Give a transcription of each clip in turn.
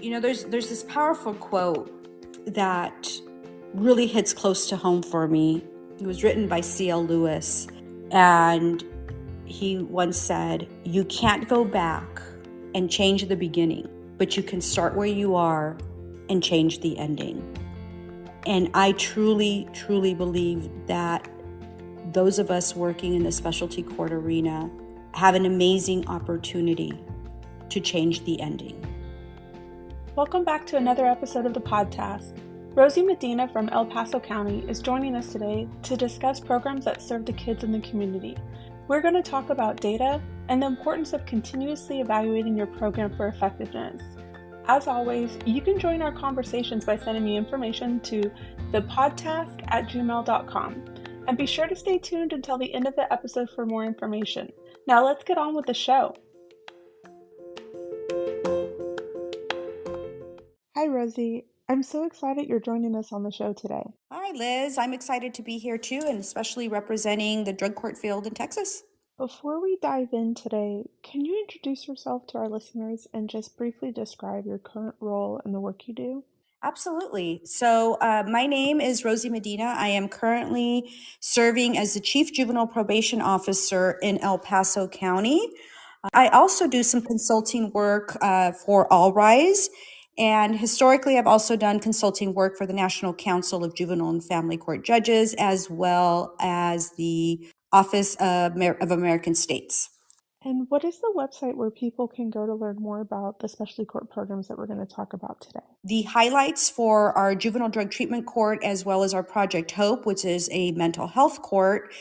There's this powerful quote that really hits close to home for me. It was written by C.L. Lewis, and he once said, "You can't go back and change the beginning, but you can start where you are and change the ending." And I truly, truly believe that those of us working in the specialty court arena have an amazing opportunity to change the ending. Welcome back to another episode of the PodTASC. Rosie Medina from El Paso County is joining us today to discuss programs that serve the kids in the community. We're going to talk about data and the importance of continuously evaluating your program for effectiveness. As always, you can join our conversations by sending me information to thepodtask@gmail.com. And be sure to stay tuned until the end of the episode for more information. Now let's get on with the show. Hi, Rosie. I'm so excited you're joining us on the show today. Hi, Liz. I'm excited to be here too, and especially representing the drug court field in Texas. Before we dive in today, can you introduce yourself to our listeners and just briefly describe your current role and the work you do? Absolutely. So my name is Rosie Medina. I am currently serving as the Chief Juvenile Probation Officer in El Paso County. I also do some consulting work for All Rise. And historically, I've also done consulting work for the National Council of Juvenile and Family Court Judges, as well as the Office of American States. And what is the website where people can go to learn more about the specialty court programs that we're going to talk about today? The highlights for our Juvenile Drug Treatment Court, as well as our Project Hope, which is a mental health court,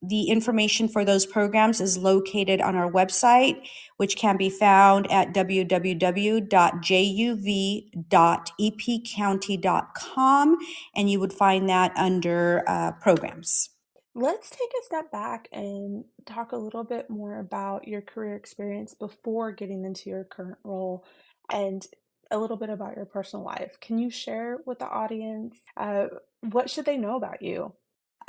the information for those programs is located on our website, which can be found at www.juv.epcounty.com, and you would find that under programs. Let's take a step back and talk a little bit more about your career experience before getting into your current role and a little bit about your personal life. Can you share with the audience what should they know about you?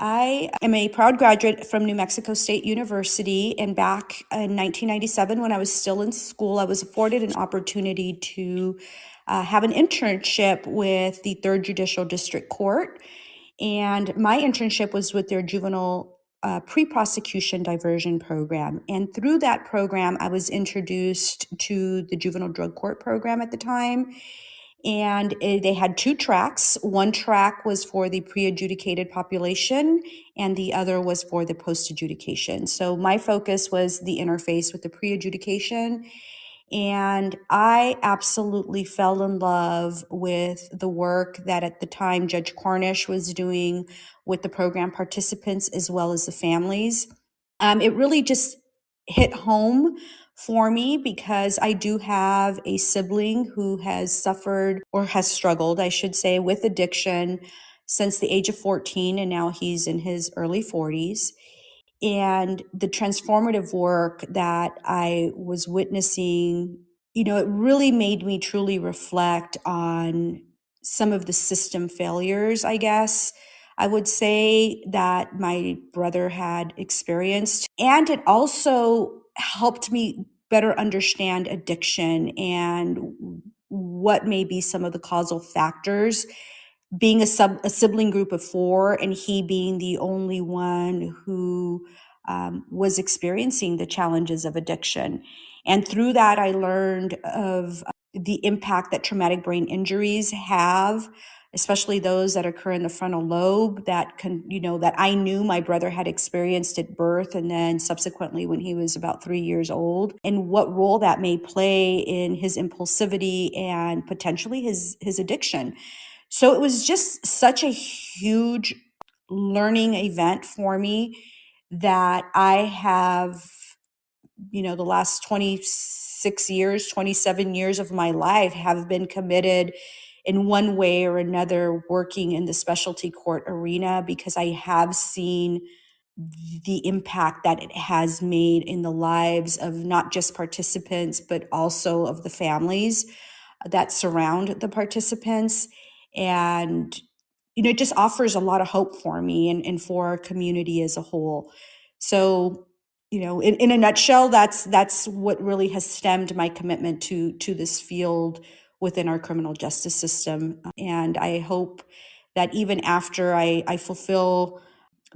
I am a proud graduate from New Mexico State University, and back in 1997, when I was still in school, I was afforded an opportunity to have an internship with the 3rd Judicial District Court, and my internship was with their juvenile pre-prosecution diversion program. And through that program, I was introduced to the juvenile drug court program at the time. And they had 2 tracks. One track was for the pre-adjudicated population, and the other was for the post-adjudication. So my focus was the interface with the pre-adjudication. And I absolutely fell in love with the work that at the time Judge Cornish was doing with the program participants as well as the families. It really just hit home for me because I do have a sibling who has suffered or has struggled, I should say, with addiction since the age of 14, and now he's in his early 40s. And the transformative work that I was witnessing, it really made me truly reflect on some of the system failures, I guess I would say, that my brother had experienced. And it also helped me better understand addiction and what may be some of the causal factors, being a sibling group of 4 and he being the only one who was experiencing the challenges of addiction. And through that, I learned of the impact that traumatic brain injuries have, especially those that occur in the frontal lobe that that I knew my brother had experienced at birth and then subsequently when he was about 3 years old, and what role that may play in his impulsivity and potentially his addiction. So it was just such a huge learning event for me that I have, the last 26 years, 27 years of my life have been committed in one way or another working in the specialty court arena because I have seen the impact that it has made in the lives of not just participants, but also of the families that surround the participants. And, it just offers a lot of hope for me and for our community as a whole. So, in a nutshell, that's what really has stemmed my commitment to this field within our criminal justice system. And I hope that even after I fulfill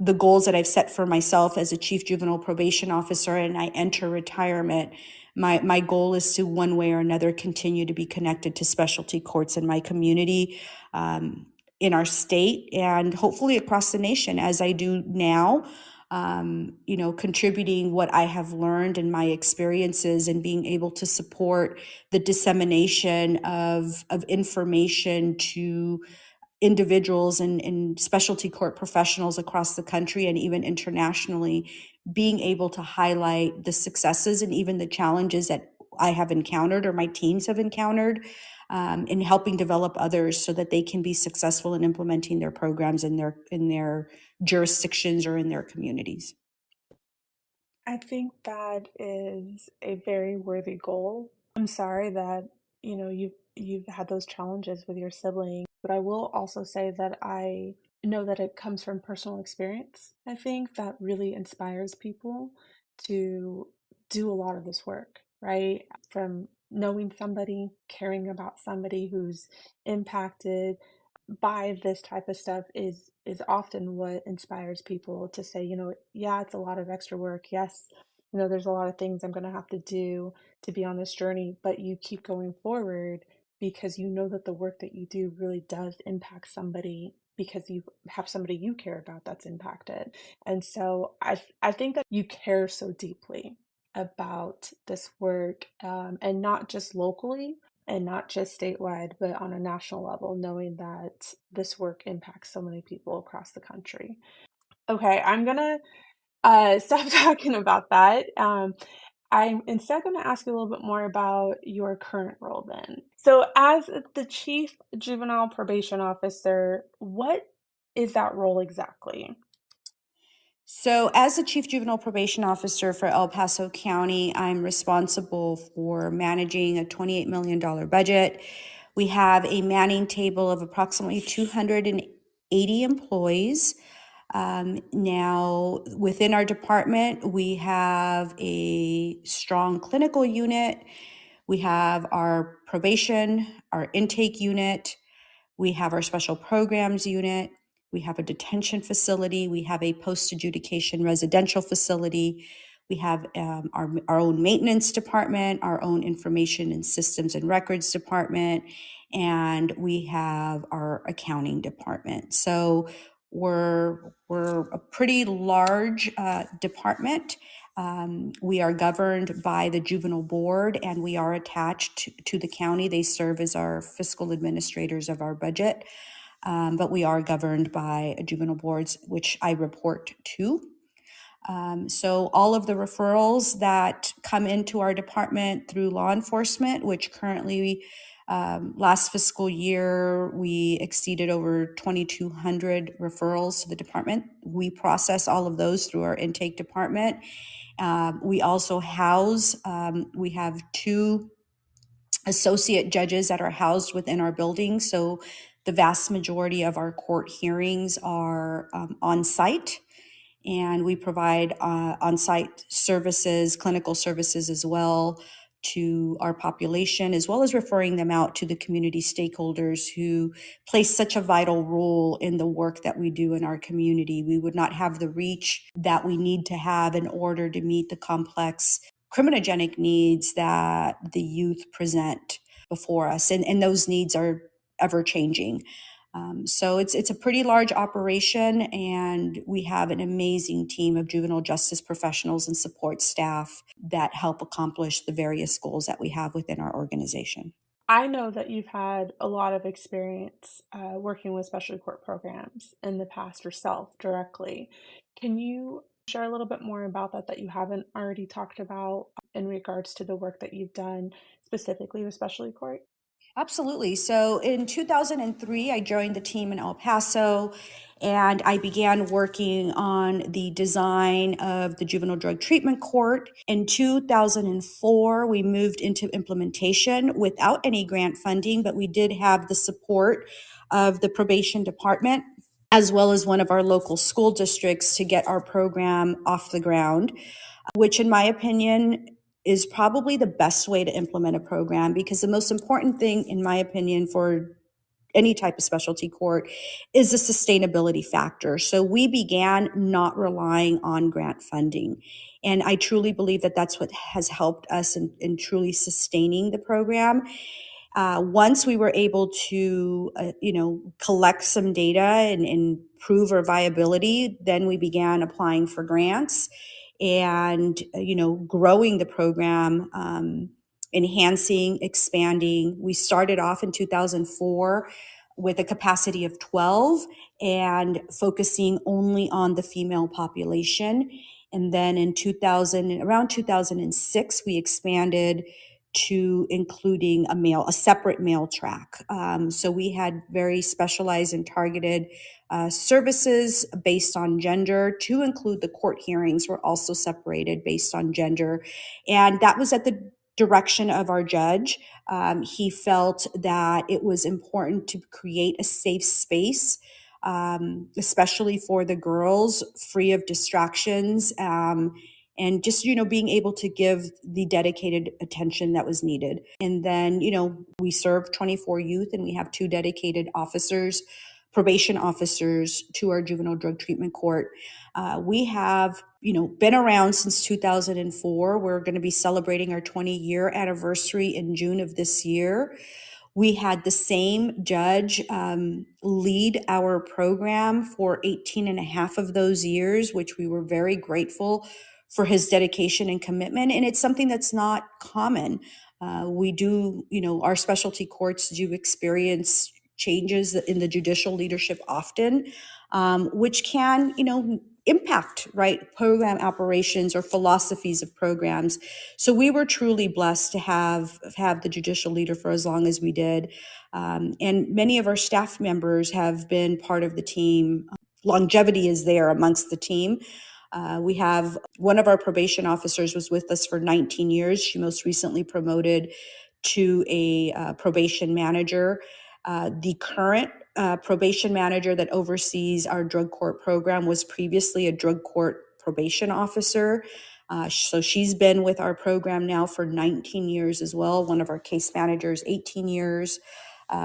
the goals that I've set for myself as a chief juvenile probation officer and I enter retirement, my goal is to one way or another continue to be connected to specialty courts in my community, in our state, and hopefully across the nation as I do now. Contributing what I have learned and my experiences and being able to support the dissemination of information to individuals and specialty court professionals across the country and even internationally, being able to highlight the successes and even the challenges that I have encountered or my teams have encountered, in helping develop others so that they can be successful in implementing their programs in their jurisdictions or in their communities. I think that is a very worthy goal. I'm sorry that, you've had those challenges with your sibling, but I will also say that I know that it comes from personal experience. I think that really inspires people to do a lot of this work, right? From knowing somebody, caring about somebody who's impacted by this type of stuff is often what inspires people to say, yeah, it's a lot of extra work. Yes, there's a lot of things I'm going to have to do to be on this journey, but you keep going forward because you know that the work that you do really does impact somebody because you have somebody you care about that's impacted. And so I think that you care so deeply about this work, and not just locally, and not just statewide, but on a national level, knowing that this work impacts so many people across the country. Okay, I'm gonna stop talking about that. I'm instead going to ask you a little bit more about your current role then. So, as the Chief Juvenile Probation Officer, what is that role exactly? So, as the Chief Juvenile Probation Officer for El Paso County, I'm responsible for managing a $28 million budget. We have a manning table of approximately 280 employees. Now, within our department, we have a strong clinical unit. We have our probation, our intake unit. We have our special programs unit. We have a detention facility. We have a post-adjudication residential facility. We have our own maintenance department, our own information and systems and records department, and we have our accounting department. So we're a pretty large department. We are governed by the juvenile board and we are attached to the county. They serve as our fiscal administrators of our budget, but we are governed by juvenile boards, which I report to. So all of the referrals that come into our department through law enforcement, which currently last fiscal year, we exceeded over 2,200 referrals to the department. We process all of those through our intake department. We also house, we have 2 associate judges that are housed within our building. So the vast majority of our court hearings are on site. And we provide on-site services, clinical services as well to our population, as well as referring them out to the community stakeholders who play such a vital role in the work that we do in our community. We would not have the reach that we need to have in order to meet the complex criminogenic needs that the youth present before us. And those needs are ever changing. So it's a pretty large operation, and we have an amazing team of juvenile justice professionals and support staff that help accomplish the various goals that we have within our organization. I know that you've had a lot of experience working with special court programs in the past yourself directly. Can you share a little bit more about that you haven't already talked about in regards to the work that you've done specifically with specialty court? Absolutely. So in 2003, I joined the team in El Paso and I began working on the design of the juvenile drug treatment court. In 2004, we moved into implementation without any grant funding, but we did have the support of the probation department as well as one of our local school districts to get our program off the ground, which in my opinion is probably the best way to implement a program, because the most important thing, in my opinion, for any type of specialty court is the sustainability factor. So we began not relying on grant funding. And I truly believe that that's what has helped us in truly sustaining the program. Once we were able to, collect some data and prove our viability, then we began applying for grants and, growing the program, enhancing, expanding. We started off in 2004 with a capacity of 12 and focusing only on the female population. And then around 2006, we expanded to including a separate male track. So we had very specialized and targeted services based on gender, to include the court hearings were also separated based on gender. And that was at the direction of our judge. He felt that it was important to create a safe space, especially for the girls, free of distractions, and just, being able to give the dedicated attention that was needed. And then, we serve 24 youth, and we have 2 dedicated officers, probation officers, to our juvenile drug treatment court. We have, been around since 2004. We're going to be celebrating our 20-year anniversary in June of this year. We had the same judge lead our program for 18 and a half of those years, which we were very grateful for his dedication and commitment. And it's something that's not common. We do, our specialty courts do experience changes in the judicial leadership often, which can, impact, right, program operations or philosophies of programs. So we were truly blessed to have the judicial leader for as long as we did. And many of our staff members have been part of the team. Longevity is there amongst the team. We have one of our probation officers was with us for 19 years. She most recently promoted to a probation manager. The current probation manager that oversees our drug court program was previously a drug court probation officer. So she's been with our program now for 19 years as well. One of our case managers, 18 years.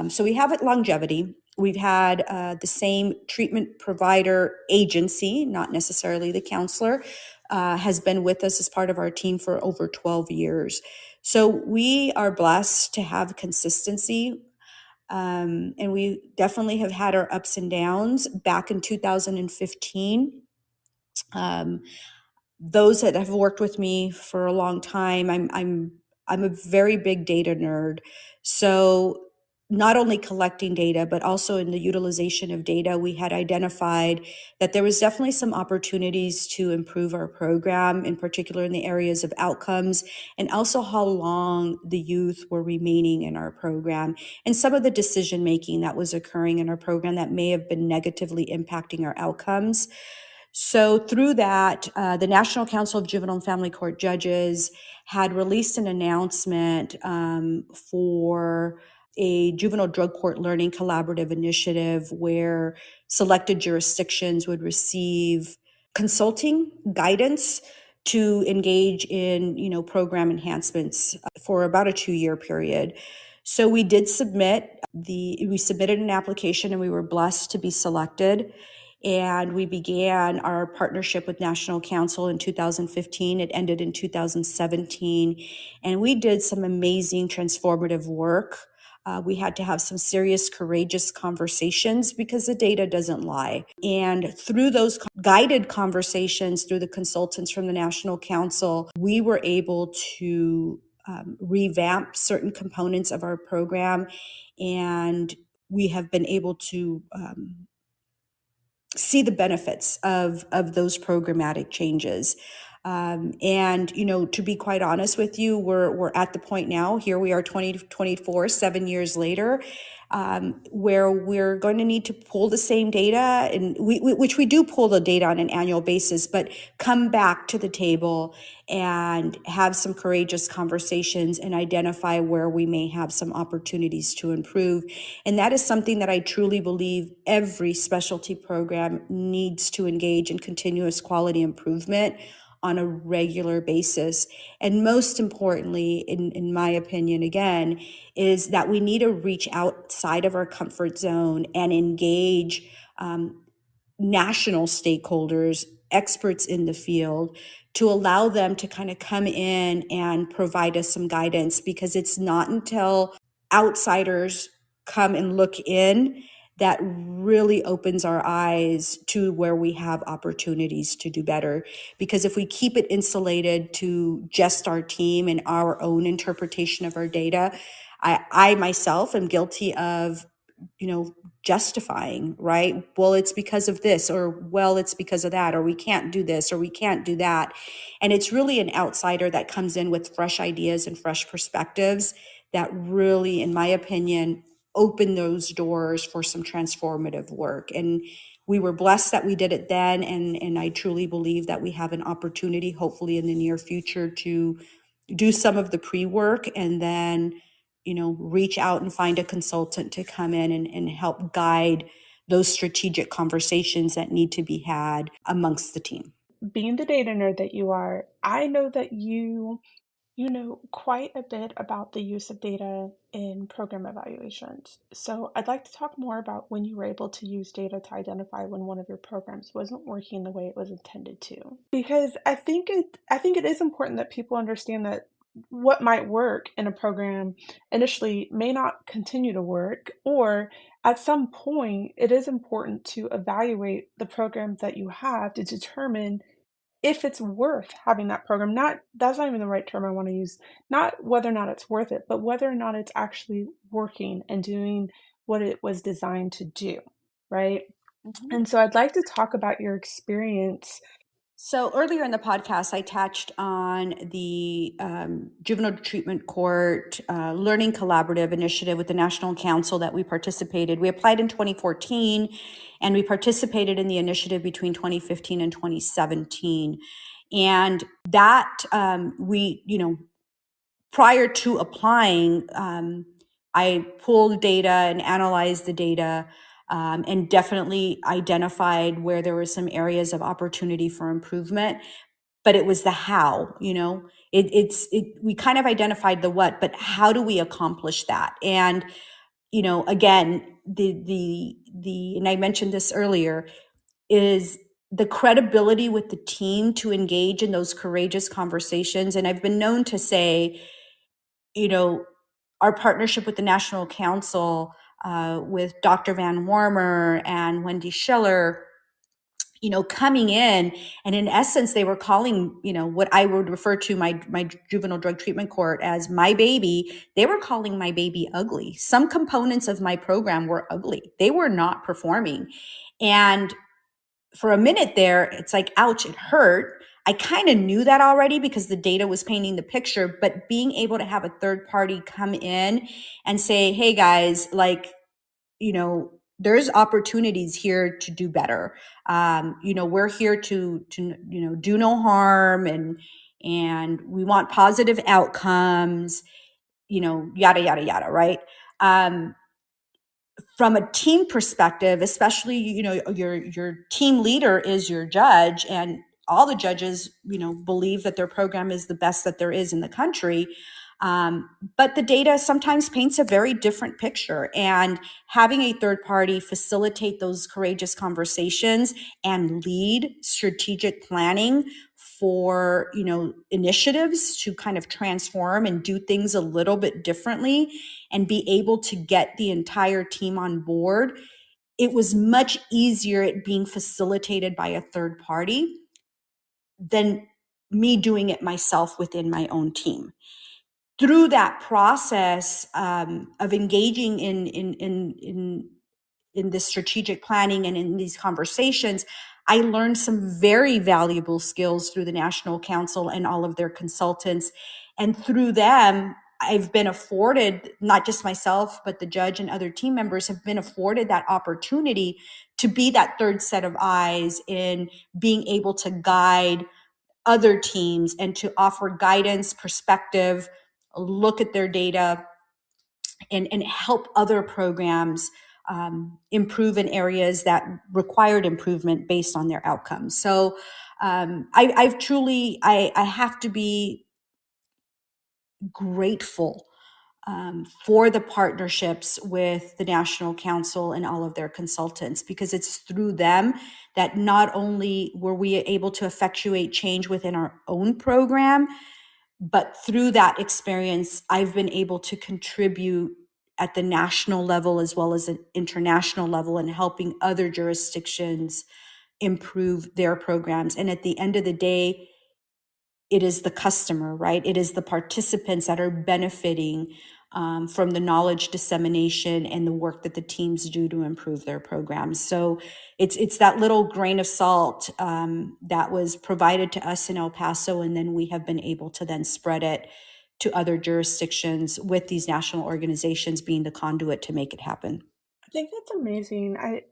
So we have longevity. We've had the same treatment provider agency, not necessarily the counselor, has been with us as part of our team for over 12 years. So we are blessed to have consistency. And we definitely have had our ups and downs. Back in 2015, those that have worked with me for a long time, I'm a very big data nerd. So not only collecting data, but also in the utilization of data, we had identified that there was definitely some opportunities to improve our program, in particular in the areas of outcomes, and also how long the youth were remaining in our program, and some of the decision making that was occurring in our program that may have been negatively impacting our outcomes. So through that, the National Council of Juvenile and Family Court Judges had released an announcement for a juvenile drug court learning collaborative initiative where selected jurisdictions would receive consulting guidance to engage in, program enhancements for about a 2-year period. So we did we submitted an application, and we were blessed to be selected. And we began our partnership with National Council in 2015. It ended in 2017. And we did some amazing transformative work. We had to have some serious, courageous conversations because the data doesn't lie. And through those guided conversations, through the consultants from the National Council, we were able to revamp certain components of our program. And we have been able to see the benefits of those programmatic changes. And, to be quite honest with you, we're at the point now, here we are 2024, 7 years later, where we're going to need to pull the same data, and which we do pull the data on an annual basis, but come back to the table and have some courageous conversations and identify where we may have some opportunities to improve. And that is something that I truly believe every specialty program needs to engage in continuous quality improvement on a regular basis. And most importantly, in my opinion, again, is that we need to reach outside of our comfort zone and engage national stakeholders, experts in the field, to allow them to kind of come in and provide us some guidance, because it's not until outsiders come and look in that really opens our eyes to where we have opportunities to do better. Because if we keep it insulated to just our team and our own interpretation of our data, I myself am guilty of, justifying, right? Well, it's because of this, or well, it's because of that, or we can't do this, or we can't do that. And it's really an outsider that comes in with fresh ideas and fresh perspectives that really, in my opinion, open those doors for some transformative work. And we were blessed that we did it then. And I truly believe that we have an opportunity, hopefully in the near future, to do some of the pre-work and then reach out and find a consultant to come in and help guide those strategic conversations that need to be had amongst the team. Being the data nerd that you are, I know that you know quite a bit about the use of data in program evaluations. So I'd like to talk more about when you were able to use data to identify when one of your programs wasn't working the way it was intended to. Because I think it is important that people understand that what might work in a program initially may not continue to work, or at some point it is important to evaluate the program that you have to determine if it's worth having that program. Not, that's not even the right term I want to use. Not whether or not it's worth it, but whether or not it's actually working and doing what it was designed to do, right? Mhm. And so I'd like to talk about your experience. So earlier in the podcast, I touched on the Juvenile Treatment Court Learning Collaborative Initiative with the National Council that we participated. We applied in 2014, and we participated in the initiative between 2015 and 2017. And that prior to applying, I pulled data and analyzed the data, and definitely identified where there were some areas of opportunity for improvement. But it was the how, we kind of identified the what, but how do we accomplish that? And again, and I mentioned this earlier, is the credibility with the team to engage in those courageous conversations. And I've been known to say, our partnership with the National Council, with Dr. Van Warmer and Wendy Schiller, coming in, and in essence, they were calling, what I would refer to my juvenile drug treatment court as my baby. They were calling my baby ugly. Some components of my program were ugly. They were not performing. And for a minute there, it's like, ouch, it hurt. I kind of knew that already because the data was painting the picture, but being able to have a third party come in and say, hey guys, there's opportunities here to do better. We're here to do no harm, and we want positive outcomes, yada, yada, yada. Right. From a team perspective, especially, your team leader is your judge, and all the judges, believe that their program is the best that there is in the country. But the data sometimes paints a very different picture, and having a third party facilitate those courageous conversations and lead strategic planning for, initiatives to kind of transform and do things a little bit differently and be able to get the entire team on board. It was much easier at being facilitated by a third party than me doing it myself within my own team. Through that process of engaging in this strategic planning and in these conversations, I learned some very valuable skills through the National Council and all of their consultants. And through them, I've been afforded, not just myself, but the judge and other team members have been afforded that opportunity to be that third set of eyes in being able to guide other teams and to offer guidance, perspective, look at their data, and help other programs improve in areas that required improvement based on their outcomes. So I have to be grateful for the partnerships with the National Council and all of their consultants, because it's through them that not only were we able to effectuate change within our own program, but through that experience, I've been able to contribute at the national level as well as an international level in helping other jurisdictions improve their programs. And at the end of the day, it is the customer, right? It is the participants that are benefiting from the knowledge dissemination and the work that the teams do to improve their programs. So it's that little grain of salt that was provided to us in El Paso, and then we have been able to then spread it to other jurisdictions with these national organizations being the conduit to make it happen. I think that's amazing. I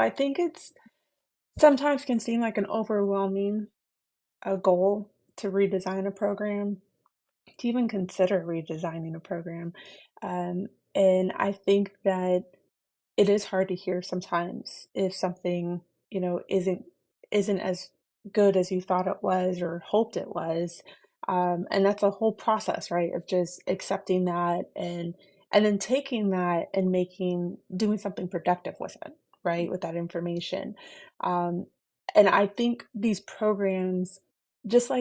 think it's sometimes can seem like an overwhelming goal to redesign a program, to even consider redesigning a program. And I think that it is hard to hear sometimes if something, isn't as good as you thought it was or hoped it was. And that's a whole process, right? Of just accepting that and then taking that and doing something productive with it, right? With that information. Um, and I think these programs, just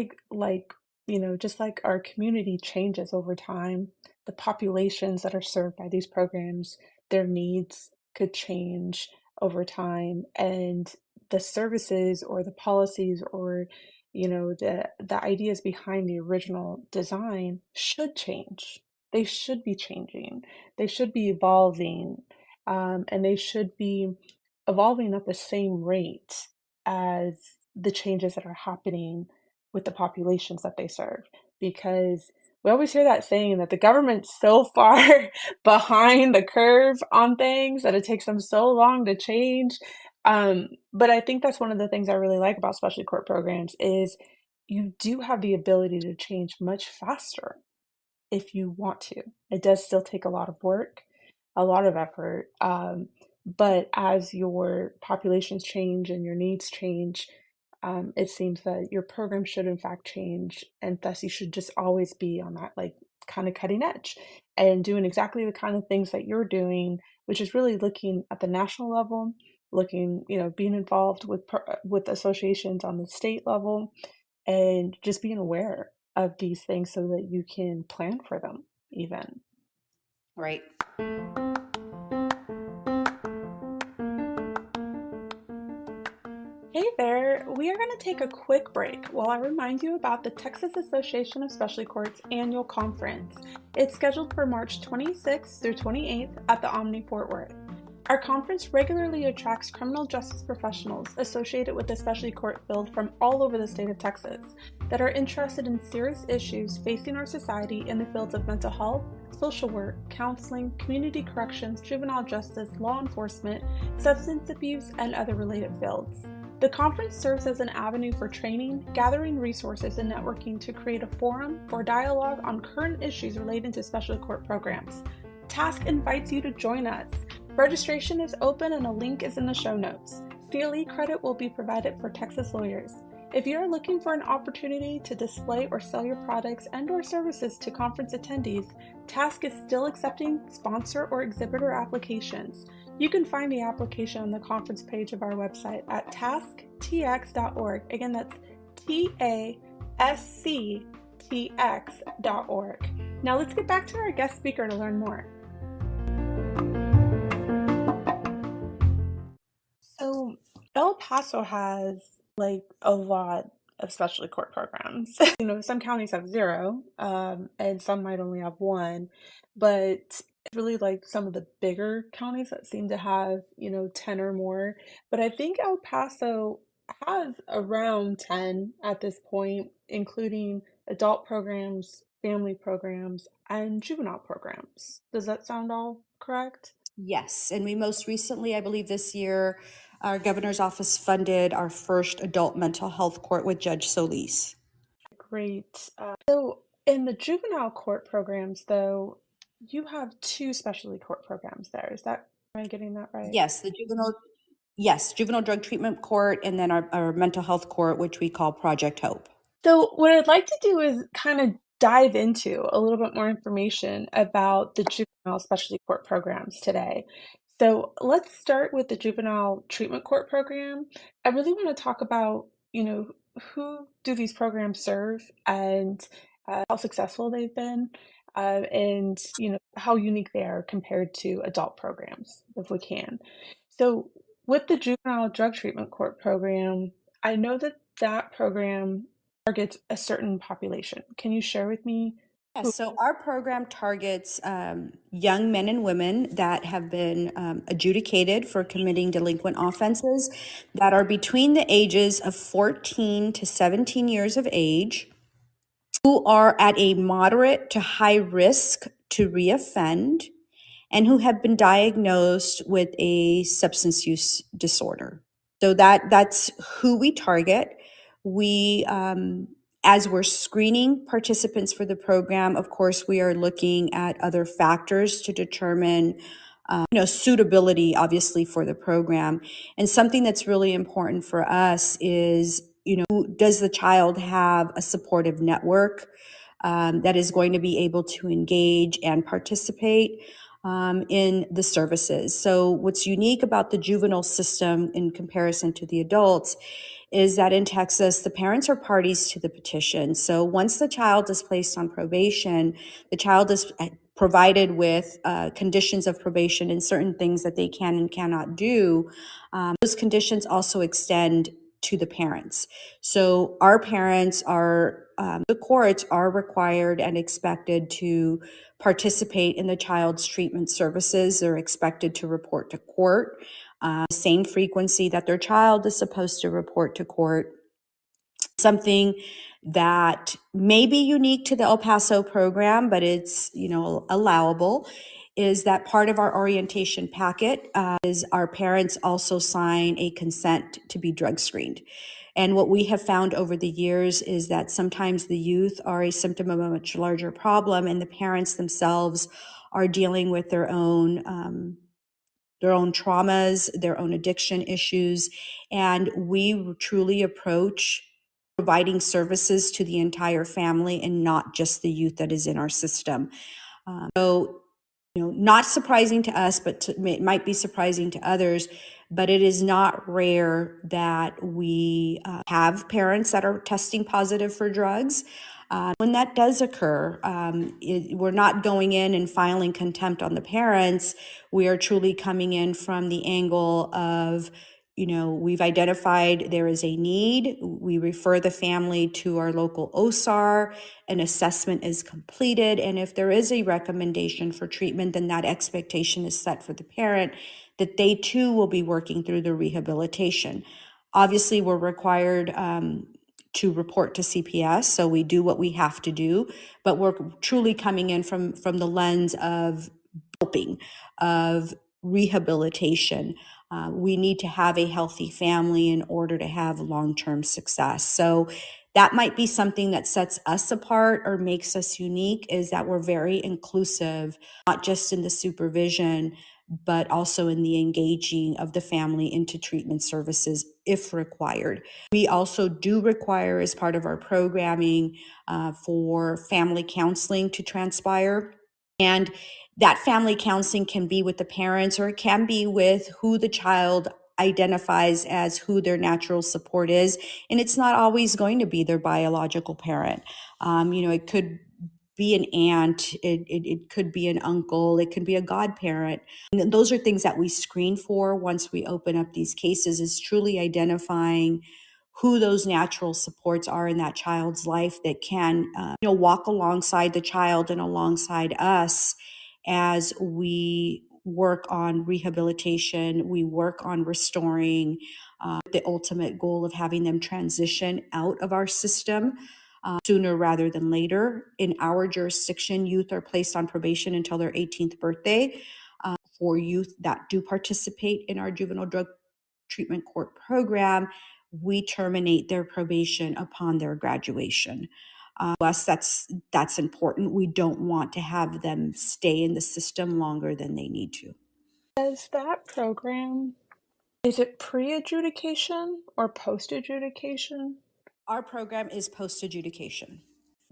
just like our community changes over time, the populations that are served by these programs, their needs could change over time, and the services or the policies or the ideas behind the original design should change. They should be changing. They should be evolving, and they should be evolving at the same rate as the changes that are happening with the populations that they serve. Because we always hear that saying that the government's so far behind the curve on things that it takes them so long to change. But I think that's one of the things I really like about specialty court programs is you do have the ability to change much faster if you want to. It does still take a lot of work, a lot of effort. But as your populations change and your needs change, it seems that your program should in fact change, and thus you should just always be on that like kind of cutting edge and doing exactly the kind of things that you're doing, which is really looking at the national level, looking, being involved with associations on the state level, and just being aware of these things so that you can plan for them even. Right. Hey there, we are going to take a quick break while I remind you about the Texas Association of Specialty Courts annual conference. It's scheduled for March 26th through 28th at the Omni Fort Worth. Our conference regularly attracts criminal justice professionals associated with the specialty court field from all over the state of Texas that are interested in serious issues facing our society in the fields of mental health, social work, counseling, community corrections, juvenile justice, law enforcement, substance abuse, and other related fields. The conference serves as an avenue for training, gathering resources, and networking to create a forum for dialogue on current issues related to specialty court programs. PodTASC invites you to join us. Registration is open and a link is in the show notes. CLE credit will be provided for Texas lawyers. If you are looking for an opportunity to display or sell your products and/or services to conference attendees, PodTASC is still accepting sponsor or exhibitor applications. You can find the application on the conference page of our website at tasctx.org. Again, that's tasctx.org. Now let's get back to our guest speaker to learn more. So El Paso has like a lot of specialty court programs. Some counties have zero, and some might only have one, but it's really like some of the bigger counties that seem to have, 10 or more. But I think El Paso has around 10 at this point, including adult programs, family programs, and juvenile programs. Does that sound all correct? Yes, and we most recently, I believe this year, our governor's office funded our first adult mental health court with Judge Solis. Great. So in the juvenile court programs, though, you have two specialty court programs there. Am I getting that right? Yes, the juvenile Yes, juvenile drug treatment court, and then our mental health court, which we call Project Hope. So, what I'd like to do is kind of dive into a little bit more information about the juvenile specialty court programs today. So, let's start with the juvenile treatment court program. I really want to talk about, who do these programs serve and how successful they've been, and how unique they are compared to adult programs, if we can. So, with the juvenile drug treatment court program, I know that program targets a certain population. Can you share with me Yes, who? so our program targets young men and women that have been adjudicated for committing delinquent offenses that are between the ages of 14 to 17 years of age, who are at a moderate to high risk to reoffend, and who have been diagnosed with a substance use disorder. So that's who we target. We, as we're screening participants for the program, of course, we are looking at other factors to determine, suitability, obviously, for the program. And something that's really important for us is, does the child have a supportive network that is going to be able to engage and participate in the services? So what's unique about the juvenile system in comparison to the adults is that in Texas, the parents are parties to the petition. So once the child is placed on probation, the child is provided with conditions of probation and certain things that they can and cannot do. Those conditions also extend to the parents. So our parents are, the courts are required and expected to participate in the child's treatment services. They're expected to report to court, the same frequency that their child is supposed to report to court. Something that may be unique to the El Paso program, but it's, allowable, is that part of our orientation packet is our parents also sign a consent to be drug screened. And what we have found over the years is that sometimes the youth are a symptom of a much larger problem, and the parents themselves are dealing with their own traumas, their own addiction issues. And we truly approach providing services to the entire family and not just the youth that is in our system. So, not surprising to us, but it might be surprising to others, but it is not rare that we have parents that are testing positive for drugs. When that does occur, we're not going in and filing contempt on the parents. We are truly coming in from the angle of, we've identified there is a need. We refer the family to our local OSAR. An assessment is completed. And if there is a recommendation for treatment, then that expectation is set for the parent that they too will be working through the rehabilitation. Obviously, we're required to report to CPS, so we do what we have to do, but we're truly coming in from the lens of helping, of rehabilitation. We need to have a healthy family in order to have long-term success. So that might be something that sets us apart or makes us unique, is that we're very inclusive, not just in the supervision, but also in the engaging of the family into treatment services if required. We also do require, as part of our programming, for family counseling to transpire. And that family counseling can be with the parents, or it can be with who the child identifies as who their natural support is. And it's not always going to be their biological parent. It could be an aunt, it could be an uncle, it could be a godparent. And those are things that we screen for once we open up these cases, is truly identifying who those natural supports are in that child's life that can, walk alongside the child and alongside us as we work on rehabilitation, we work on restoring, the ultimate goal of having them transition out of our system sooner rather than later. In our jurisdiction, youth are placed on probation until their 18th birthday. For youth that do participate in our juvenile drug treatment court program, we terminate their probation upon their graduation. Us, that's important. We don't want to have them stay in the system longer than they need to. Does that program Is it pre-adjudication or post-adjudication? Our program is post-adjudication.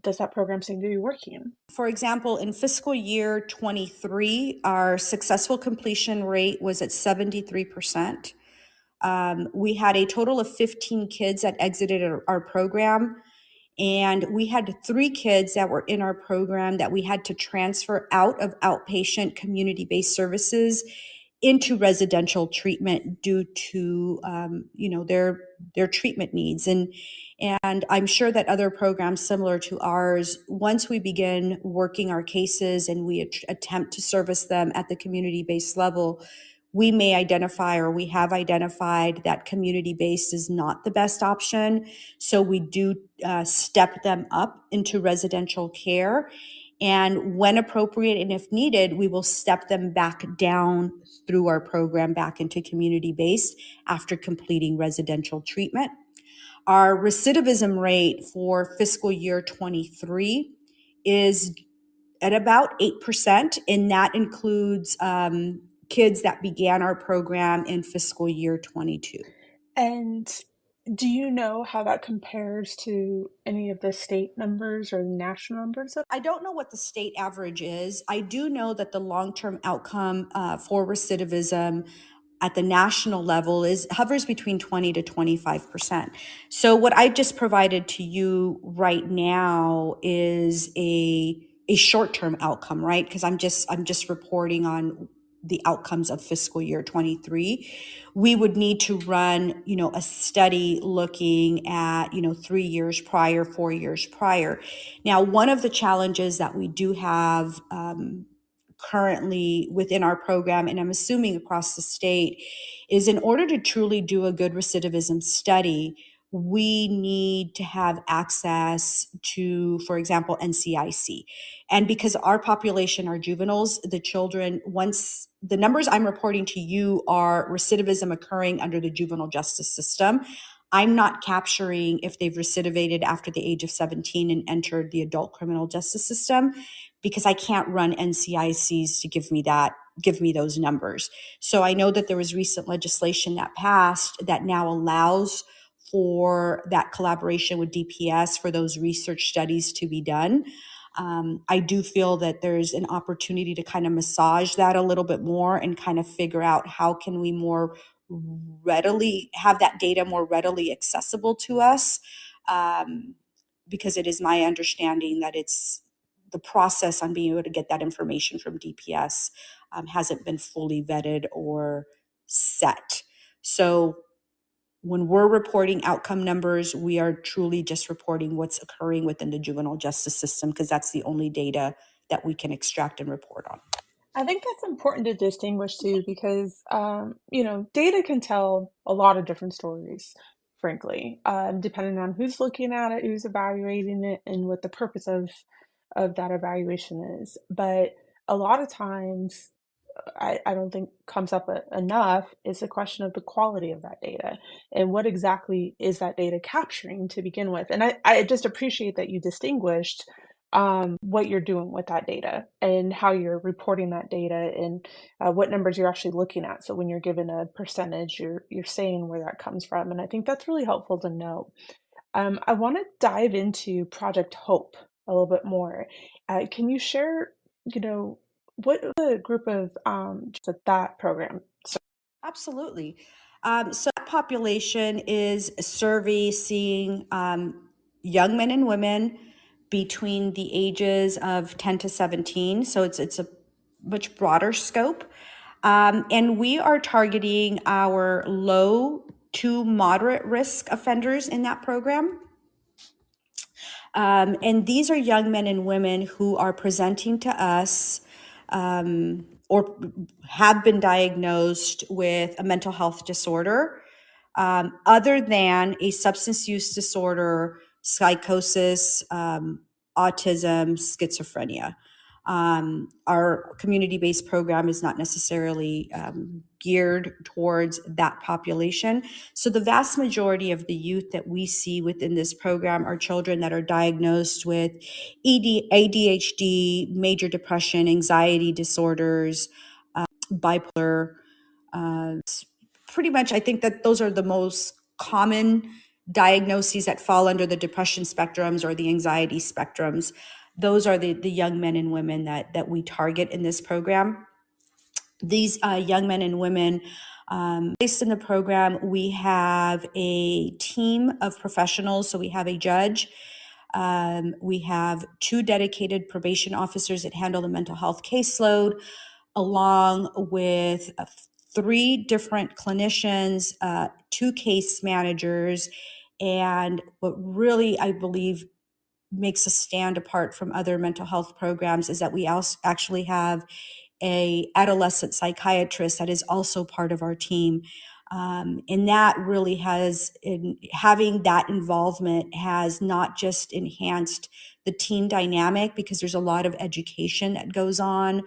Does that program seem to be working? For example, in fiscal year 23, our successful completion rate was at 73%. We had a total of 15 kids that exited our program. And we had 3 kids that were in our program that we had to transfer out of outpatient community-based services into residential treatment due to their treatment needs. And I'm sure that other programs similar to ours, once we begin working our cases and we attempt to service them at the community-based level, we may identify, or we have identified, that community-based is not the best option. So we do step them up into residential care. And when appropriate and if needed, we will step them back down through our program back into community-based after completing residential treatment. Our recidivism rate for fiscal year 23 is at about 8%, and that includes kids that began our program in fiscal year 22. And do you know how that compares to any of the state numbers or the national numbers? I don't know what the state average is. I do know that the long-term outcome for recidivism at the national level hovers between 20 to 25%. So what I just provided to you right now is a short-term outcome, right? Because I'm just reporting on the outcomes of fiscal year 23. We would need to run, a study looking at, 3 years prior, 4 years prior. Now, one of the challenges that we do have currently within our program, and I'm assuming across the state, is in order to truly do a good recidivism study, we need to have access to, for example, NCIC. And because our population are juveniles, the children, once the numbers I'm reporting to you are recidivism occurring under the juvenile justice system, I'm not capturing if they've recidivated after the age of 17 and entered the adult criminal justice system, because I can't run NCICs to give me those numbers. So I know that there was recent legislation that passed that now allows for that collaboration with DPS for those research studies to be done. I do feel that there's an opportunity to kind of massage that a little bit more and kind of figure out how can we more readily have that data more readily accessible to us, because it is my understanding that it's the process on being able to get that information from DPS hasn't been fully vetted or set. So when we're reporting outcome numbers, we are truly just reporting what's occurring within the juvenile justice system, because that's the only data that we can extract and report on. I think that's important to distinguish too, because data can tell a lot of different stories, frankly, depending on who's looking at it, who's evaluating it, and what the purpose of that evaluation is. But a lot of times, I don't think comes up enough is the question of the quality of that data and what exactly is that data capturing to begin with. And I just appreciate that you distinguished what you're doing with that data and how you're reporting that data and what numbers you're actually looking at. So when you're given a percentage, you're saying where that comes from. And I think that's really helpful to know. I want to dive into Project Hope a little bit more. Can you share, what the group of that program? Absolutely. So that population is servicing young men and women between the ages of 10 to 17. So it's a much broader scope. And we are targeting our low to moderate risk offenders in that program. And these are young men and women who are presenting to us or have been diagnosed with a mental health disorder, other than a substance use disorder, psychosis, autism, schizophrenia. Our community-based program is not necessarily geared towards that population. So the vast majority of the youth that we see within this program are children that are diagnosed with ADHD, major depression, anxiety disorders, bipolar, pretty much, I think that those are the most common diagnoses that fall under the depression spectrums or the anxiety spectrums. Those are the young men and women that we target in this program. These young men and women, based in the program, we have a team of professionals. So we have a judge, we have 2 dedicated probation officers that handle the mental health caseload, along with 3 different clinicians, 2 case managers. And what really, I believe, makes us stand apart from other mental health programs is that we also actually have a adolescent psychiatrist that is also part of our team. And that really having that involvement has not just enhanced the team dynamic, because there's a lot of education that goes on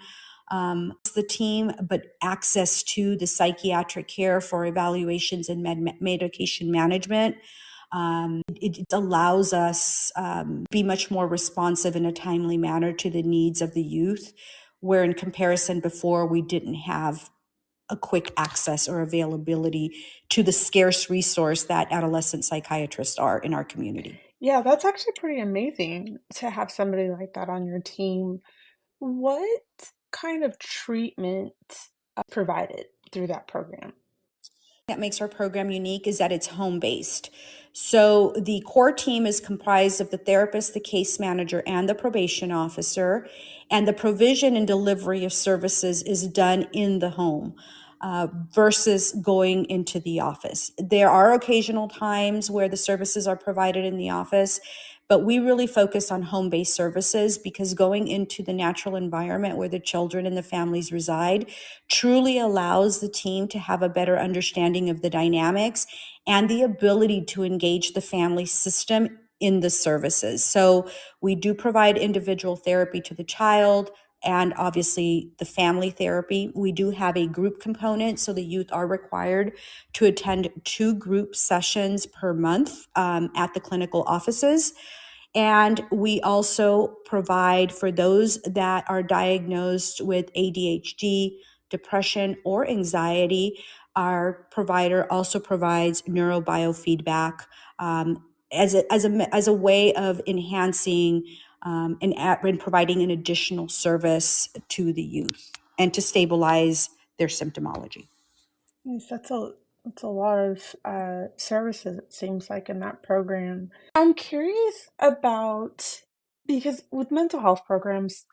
the team, but access to the psychiatric care for evaluations and medication management. It allows us be much more responsive in a timely manner to the needs of the youth, where in comparison before we didn't have a quick access or availability to the scarce resource that adolescent psychiatrists are in our community. Yeah, that's actually pretty amazing to have somebody like that on your team. What kind of treatment provided through that program? That makes our program unique is that it's home-based. So the core team is comprised of the therapist, the case manager, and the probation officer, and the provision and delivery of services is done in the home versus going into the office. There are occasional times where the services are provided in the office, but we really focus on home-based services, because going into the natural environment where the children and the families reside truly allows the team to have a better understanding of the dynamics and the ability to engage the family system in the services. So we do provide individual therapy to the child and obviously the family therapy. We do have a group component, so the youth are required to attend 2 group sessions per month at the clinical offices. And we also provide for those that are diagnosed with ADHD, depression, or anxiety. Our provider also provides neurobiofeedback as a way of enhancing and providing an additional service to the youth and to stabilize their symptomology. Yes, that's a lot of services, it seems like, in that program. I'm curious about, because with mental health programs,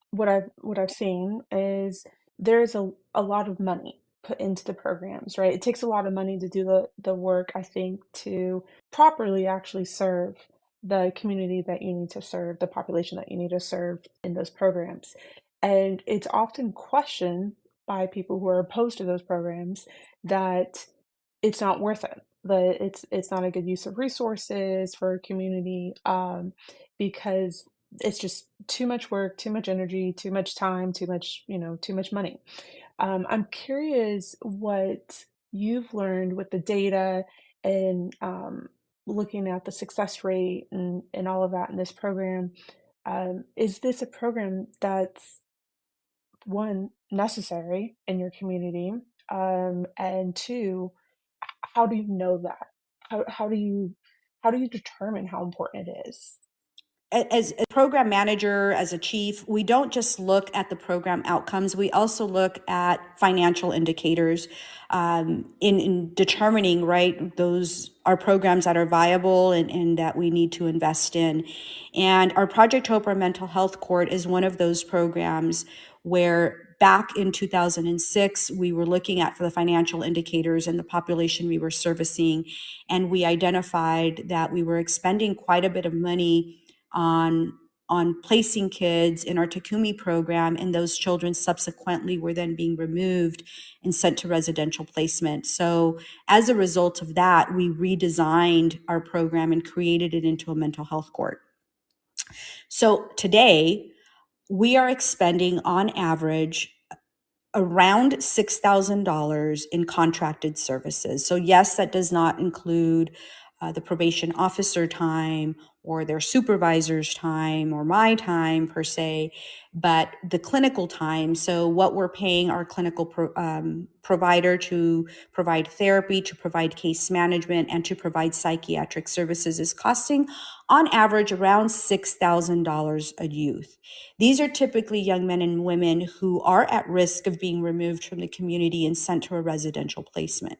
what I've seen is there's a lot of money put into the programs, right? It takes a lot of money to do the work, I think, to properly actually serve the community that you need to serve, the population that you need to serve in those programs. And it's often questioned by people who are opposed to those programs that it's not worth it. That it's not a good use of resources for a community, because it's just too much work, too much energy, too much time, too much, too much money. I'm curious what you've learned with the data and looking at the success rate and all of that in this program. Is this a program that's, one, necessary in your community? And two, how do you know that? How do you determine how important it is? As a program manager, as a chief, we don't just look at the program outcomes. We also look at financial indicators in determining, right, those are programs that are viable and that we need to invest in. And our Project Hope, our mental health court, is one of those programs where back in 2006, we were looking at for the financial indicators and the population we were servicing. And we identified that we were expending quite a bit of money on placing kids in our Takumi program, and those children subsequently were then being removed and sent to residential placement. So as a result of that, we redesigned our program and created it into a mental health court. So today, we are expending on average around $6,000 in contracted services. So yes, that does not include the probation officer time or their supervisor's time or my time per se, but the clinical time. So what we're paying our clinical provider to provide therapy, to provide case management, and to provide psychiatric services is costing on average around $6,000 a youth. These are typically young men and women who are at risk of being removed from the community and sent to a residential placement.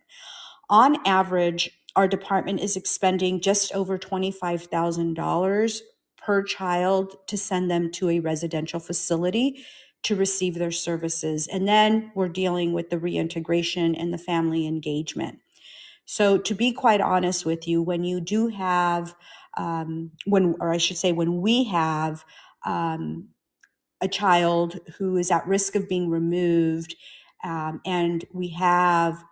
On average, our department is expending just over $25,000 per child to send them to a residential facility to receive their services. And then we're dealing with the reintegration and the family engagement. So to be quite honest with you, when you do have, when we have a child who is at risk of being removed, and we have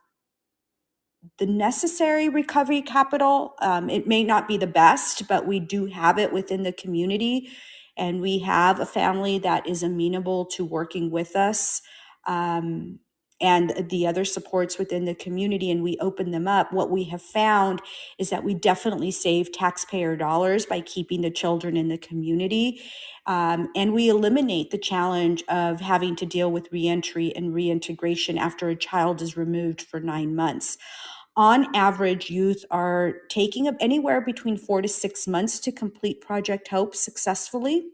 the necessary recovery capital. It may not be the best, but we do have it within the community. And we have a family that is amenable to working with us, and the other supports within the community, and we open them up. What we have found is that we definitely save taxpayer dollars by keeping the children in the community. And we eliminate the challenge of having to deal with reentry and reintegration after a child is removed for 9 months. On average, youth are taking up anywhere between 4 to 6 months to complete Project Hope successfully,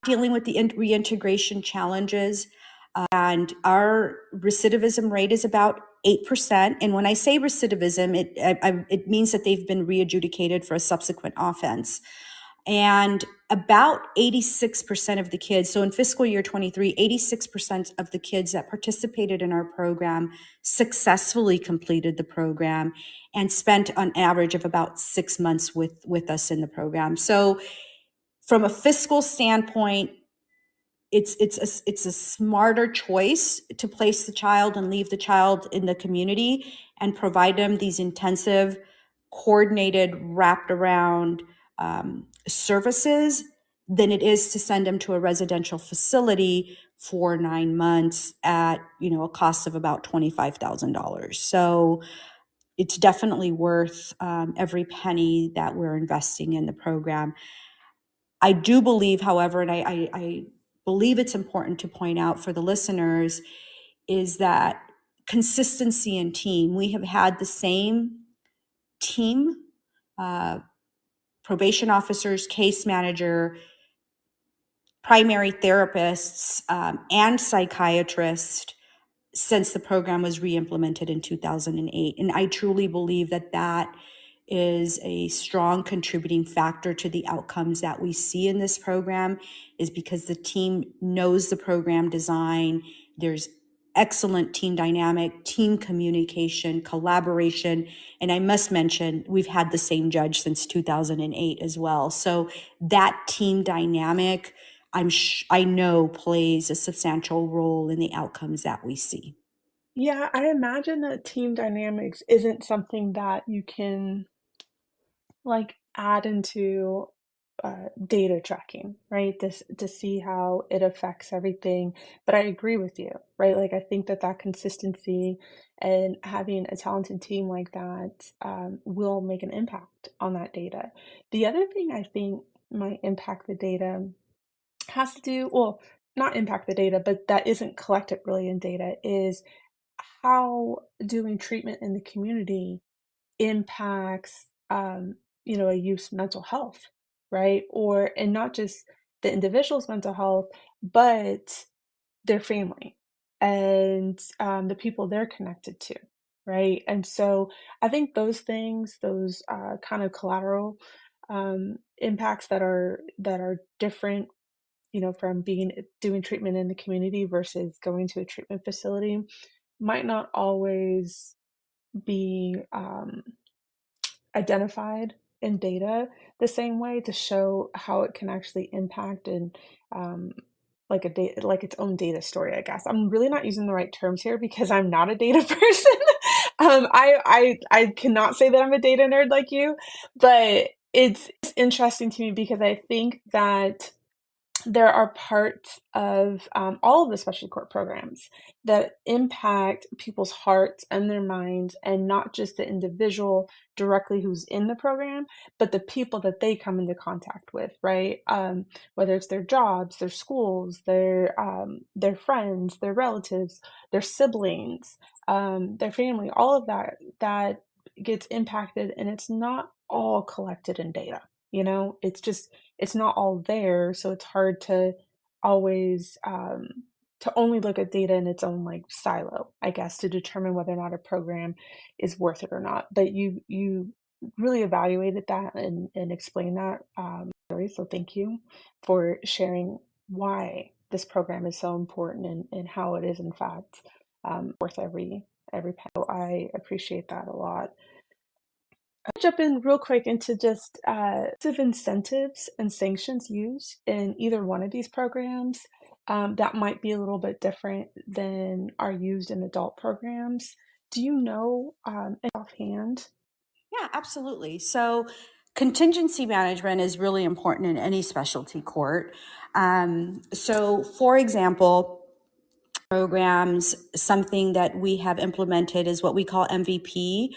dealing with the reintegration challenges. And our recidivism rate is about 8%. And when I say recidivism, it means that they've been re-adjudicated for a subsequent offense. And about 86% of the kids, so in fiscal year 23, 86% of the kids that participated in our program successfully completed the program and spent on average of about 6 months with us in the program. So from a fiscal standpoint, it's a smarter choice to place the child and leave the child in the community and provide them these intensive, coordinated, wrapped around services than it is to send them to a residential facility for 9 months at a cost of about $25,000. So it's definitely worth every penny that we're investing in the program. I do believe, however, and I believe it's important to point out for the listeners, is that consistency in team. We have had the same team, probation officers, case manager, primary therapists, and psychiatrists since the program was re-implemented in 2008. And I truly believe that that is a strong contributing factor to the outcomes that we see in this program, is because the team knows the program design. There's excellent team dynamic, team communication, collaboration. And I must mention, we've had the same judge since 2008 as well. So that team dynamic, I know, plays a substantial role in the outcomes that we see. Yeah, I imagine that team dynamics isn't something that you can add into data tracking, right? This to see how it affects everything. But I agree with you, right? I think that consistency and having a talented team like that will make an impact on that data. The other thing I think might impact the data has to do, well, not impact the data, but that isn't collected really in data, is how doing treatment in the community impacts, a youth's mental health, right? And not just the individual's mental health, but their family and the people they're connected to, right? And so I think those things, those kind of collateral impacts that are different, from doing treatment in the community versus going to a treatment facility, might not always be identified in data the same way to show how it can actually impact and like its own data story, I guess. I'm really not using the right terms here because I'm not a data person. I cannot say that I'm a data nerd like you, but it's interesting to me because I think that there are parts of all of the specialty court programs that impact people's hearts and their minds, and not just the individual directly who's in the program, but the people that they come into contact with, right? Whether it's their jobs, their schools, their friends, their relatives, their siblings, their family, all of that gets impacted, and it's not all collected in data. It's not all there, so it's hard to always to only look at data in its own like silo, I guess, to determine whether or not a program is worth it or not. But you really evaluated that and explained that. So thank you for sharing why this program is so important, and how it is in fact worth every penny. So I appreciate that a lot. I'll jump in real quick into just of incentives and sanctions used in either one of these programs that might be a little bit different than are used in adult programs. Do you know offhand? Yeah, absolutely. So, contingency management is really important in any specialty court. So, for example, programs, something that we have implemented is what we call MVP,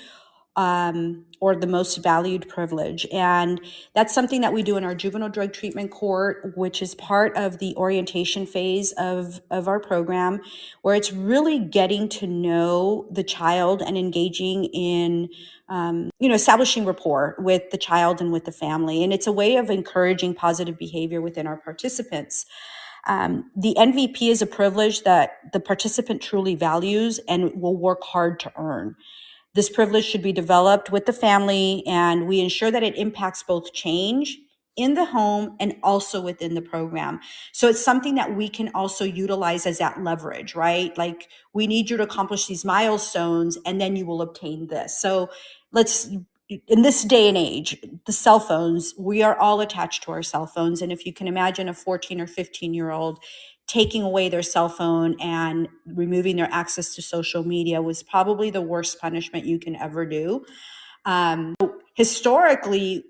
or the most valued privilege. And that's something that we do in our juvenile drug treatment court, which is part of the orientation phase of our program, where it's really getting to know the child and engaging in establishing rapport with the child and with the family. And it's a way of encouraging positive behavior within our participants. The MVP is a privilege that the participant truly values and will work hard to earn. This privilege should be developed with the family, and we ensure that it impacts both change in the home and also within the program. So it's something that we can also utilize as that leverage, right? Like, we need you to accomplish these milestones and then you will obtain this. So in this day and age, the cell phones, we are all attached to our cell phones. And if you can imagine a 14 or 15-year-old taking away their cell phone and removing their access to social media, was probably the worst punishment you can ever do. Historically,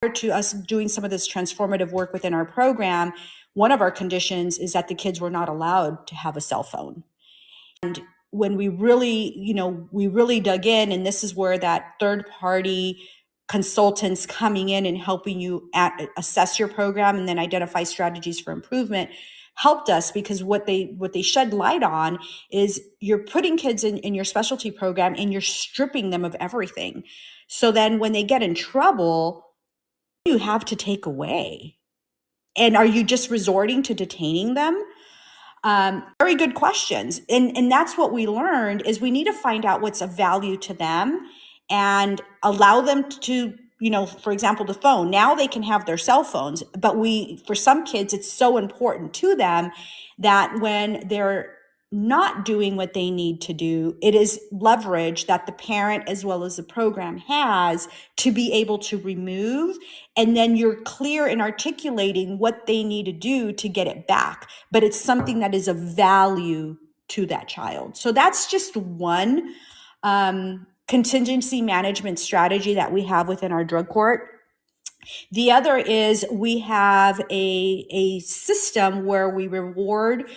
prior to us doing some of this transformative work within our program, one of our conditions is that the kids were not allowed to have a cell phone. And when we really dug in, and this is where that third party consultants coming in and helping you assess your program and then identify strategies for improvement helped us, because what they shed light on is you're putting kids in your specialty program and you're stripping them of everything. So then when they get in trouble, you have to take away. And are you just resorting to detaining them? Very good questions. And that's what we learned, is we need to find out what's of value to them and allow them to, for example, the phone. Now they can have their cell phones, but for some kids, it's so important to them that when they're not doing what they need to do, it is leverage that the parent as well as the program has to be able to remove. And then you're clear in articulating what they need to do to get it back. But it's something that is of value to that child. So that's just one contingency management strategy that we have within our drug court. The other is we have a system where we reward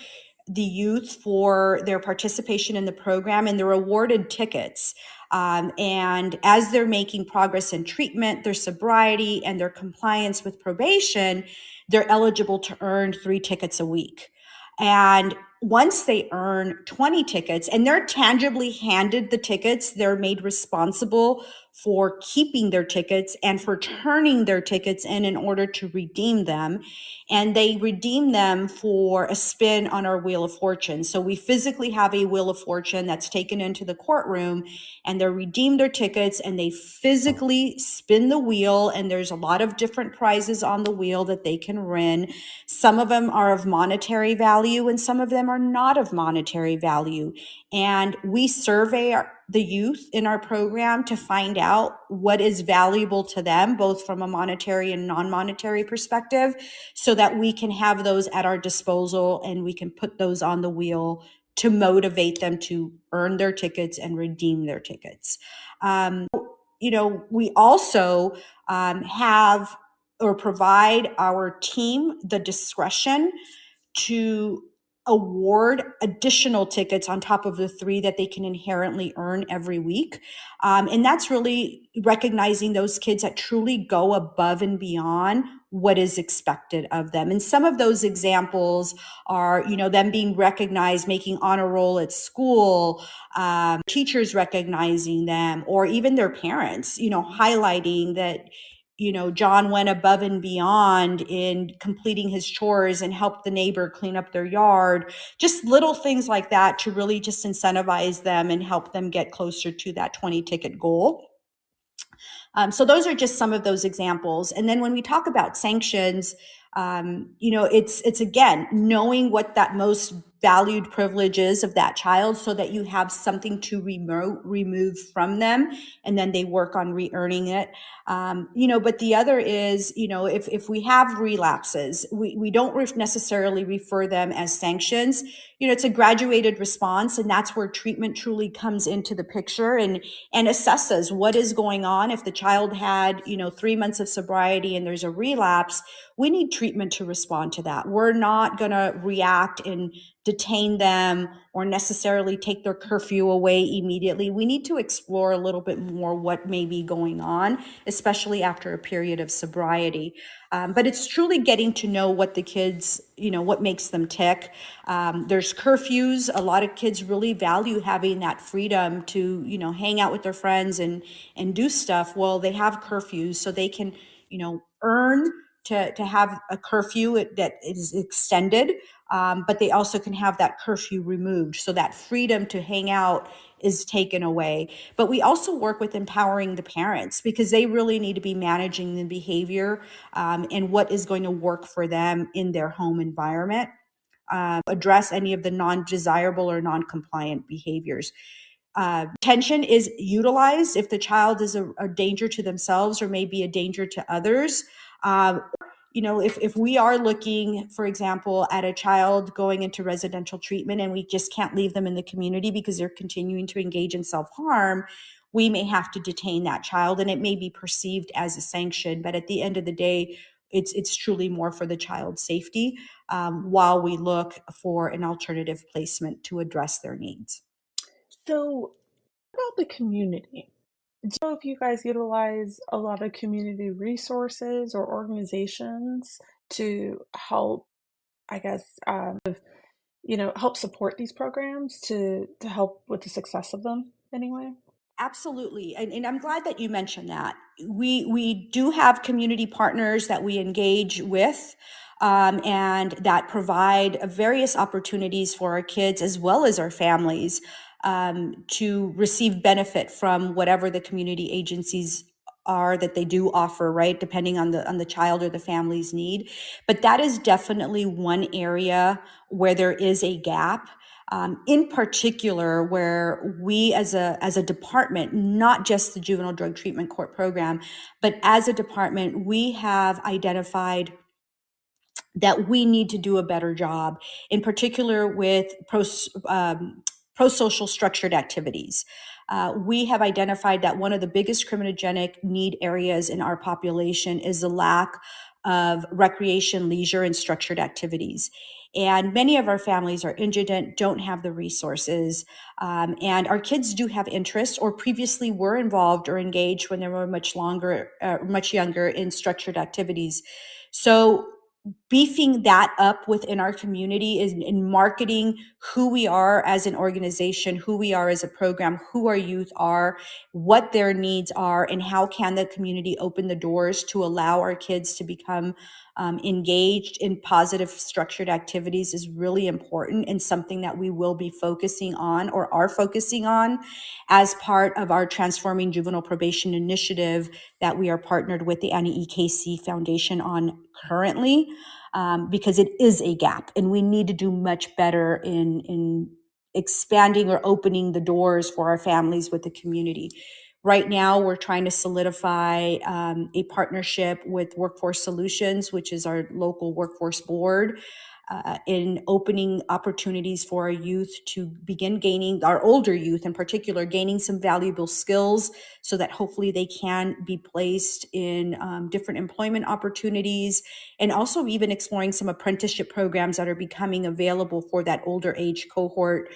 the youth for their participation in the program, and they're awarded tickets. And as they're making progress in treatment, their sobriety, and their compliance with probation, they're eligible to earn 3 tickets a week. And once they earn 20 tickets and they're tangibly handed the tickets, they're made responsible for keeping their tickets and for turning their tickets in order to redeem them. And they redeem them for a spin on our Wheel of Fortune. So we physically have a Wheel of Fortune that's taken into the courtroom, and they redeem their tickets and they physically spin the wheel. And there's a lot of different prizes on the wheel that they can win. Some of them are of monetary value and some of them are not of monetary value. And we survey the youth in our program to find out what is valuable to them, both from a monetary and non-monetary perspective, so that we can have those at our disposal and we can put those on the wheel to motivate them to earn their tickets and redeem their tickets. We also have or provide our team the discretion to award additional tickets on top of the 3 that they can inherently earn every week. And that's really recognizing those kids that truly go above and beyond what is expected of them. And some of those examples are, them being recognized, making honor roll at school, teachers recognizing them, or even their parents, highlighting that, John went above and beyond in completing his chores and helped the neighbor clean up their yard. Just little things like that to really just incentivize them and help them get closer to that 20 ticket goal. So those are just some of those examples. And then when we talk about sanctions, it's again, knowing what that most valued privilege is of that child so that you have something to remove from them, and then they work on re-earning it. But the other is, if we have relapses, we don't necessarily refer them as sanctions. It's a graduated response, and that's where treatment truly comes into the picture and assesses what is going on. If the child had, 3 months of sobriety and there's a relapse, we need treatment to respond to that. We're not going to react and detain them or necessarily take their curfew away immediately. We need to explore a little bit more what may be going on, especially after a period of sobriety. But it's truly getting to know what the kids, what makes them tick. There's curfews. A lot of kids really value having that freedom to, hang out with their friends and do stuff. Well, they have curfews, so they can, earn to have a curfew that is extended, but they also can have that curfew removed. So that freedom to hang out is taken away. But we also work with empowering the parents because they really need to be managing the behavior and what is going to work for them in their home environment. Address any of the non-desirable or non-compliant behaviors. Detention is utilized if the child is a danger to themselves or maybe a danger to others. If we are looking, for example, at a child going into residential treatment and we just can't leave them in the community because they're continuing to engage in self-harm, we may have to detain that child, and it may be perceived as a sanction. But at the end of the day, it's truly more for the child's safety while we look for an alternative placement to address their needs. So, about the community, do you know if you guys utilize a lot of community resources or organizations to help, I guess, help support these programs to help with the success of them anyway? Absolutely. And I'm glad that you mentioned that. We do have community partners that we engage with and that provide various opportunities for our kids as well as our families to receive benefit from whatever the community agencies are that they do offer, right? Depending on the child or the family's need. But that is definitely one area where there is a gap. In particular, where we as a department, not just the Juvenile Drug Treatment Court program, but as a department, we have identified that we need to do a better job, in particular with pro-social structured activities. We have identified that one of the biggest criminogenic need areas in our population is the lack of recreation, leisure, and structured activities. And many of our families are indigent, don't have the resources, and our kids do have interest or previously were involved or engaged when they were much younger in structured activities. So beefing that up within our community is in marketing who we are as an organization, who we are as a program, who our youth are, what their needs are, and how can the community open the doors to allow our kids to become engaged in positive structured activities is really important and something that we will be focusing on or are focusing on as part of our Transforming Juvenile Probation initiative that we are partnered with the Annie EKC Foundation on currently, because it is a gap and we need to do much better in expanding or opening the doors for our families with the community. Right now, we're trying to solidify a partnership with Workforce Solutions, which is our local workforce board, in opening opportunities for our youth to begin gaining, our older youth in particular, gaining some valuable skills so that hopefully they can be placed in different employment opportunities, and also even exploring some apprenticeship programs that are becoming available for that older age cohort.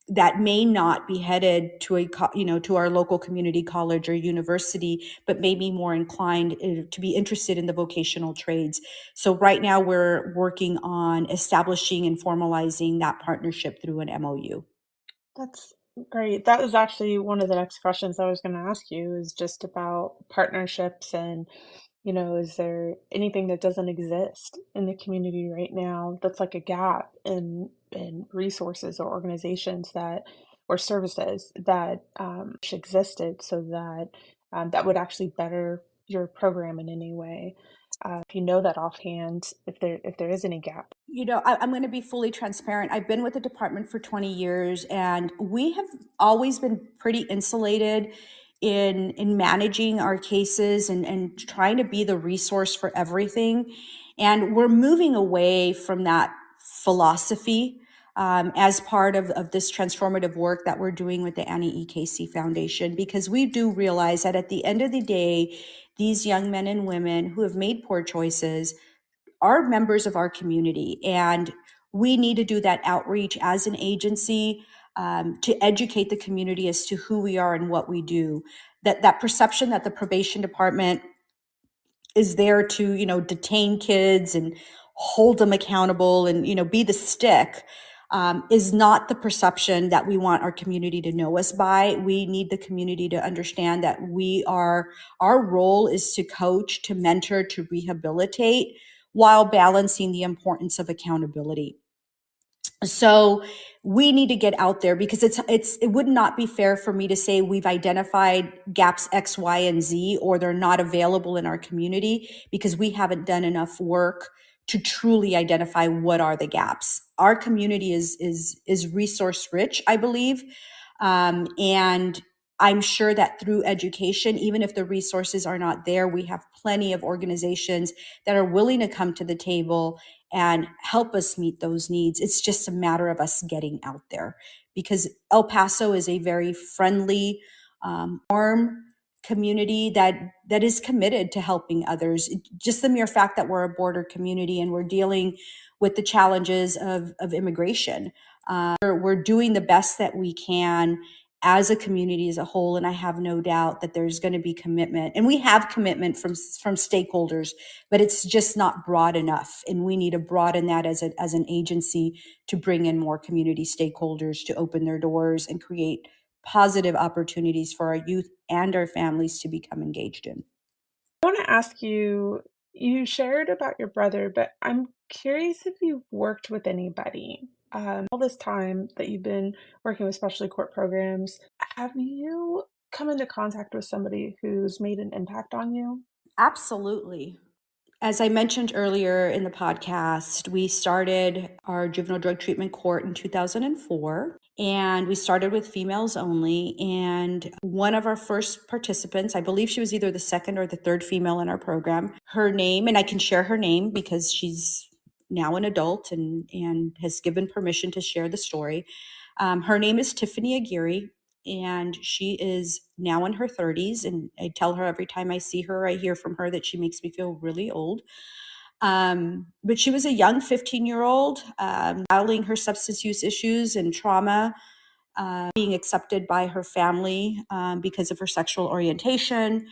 That may not be headed to to our local community college or university, but may be more inclined to be interested in the vocational trades. So right now we're working on establishing and formalizing that partnership through an MOU. That's great. That was actually one of the next questions I was going to ask you is just about partnerships and, is there anything that doesn't exist in the community right now that's like a gap in resources or organizations that or services that existed so that that would actually better your program in any way? If you know that offhand, if there is any gap. I'm going to be fully transparent. I've been with the department for 20 years, and we have always been pretty insulated in managing our cases and trying to be the resource for everything. And we're moving away from that philosophy as part of this transformative work that we're doing with the Annie EKC Foundation, because we do realize that at the end of the day, these young men and women who have made poor choices are members of our community, and we need to do that outreach as an agency to educate the community as to who we are and what we do. That perception that the probation department is there to detain kids and hold them accountable and be the stick is not the perception that we want our community to know us by. We need the community to understand that our role is to coach, to mentor, to rehabilitate, while balancing the importance of accountability. So we need to get out there, because it would not be fair for me to say we've identified gaps X, Y, and Z, or they're not available in our community, because we haven't done enough work to truly identify what are the gaps. Our community is resource rich, I believe, and I'm sure that through education, even if the resources are not there, we have plenty of organizations that are willing to come to the table and help us meet those needs. It's just a matter of us getting out there, because El Paso is a very friendly, warm community that is committed to helping others. Just the mere fact that we're a border community and we're dealing with the challenges of immigration, we're doing the best that we can as a community as a whole. And I have no doubt that there's going to be commitment, and we have commitment from stakeholders, but it's just not broad enough. And we need to broaden that as an agency to bring in more community stakeholders to open their doors and create positive opportunities for our youth and our families to become engaged in. I want to ask you, you shared about your brother, but I'm curious if you've worked with anybody all this time that you've been working with specialty court programs. Have you come into contact with somebody who's made an impact on you? Absolutely. As I mentioned earlier in the podcast, we started our juvenile drug treatment court in 2004, and we started with females only. And one of our first participants, I believe she was either the second or the third female in our program, her name, and I can share her name because she's now an adult and has given permission to share the story. Her name is Tiffany Aguirre, and she is now in her 30s. And I tell her every time I see her, I hear from her that she makes me feel really old. But she was a young 15-year-old, battling her substance use issues and trauma, being accepted by her family because of her sexual orientation.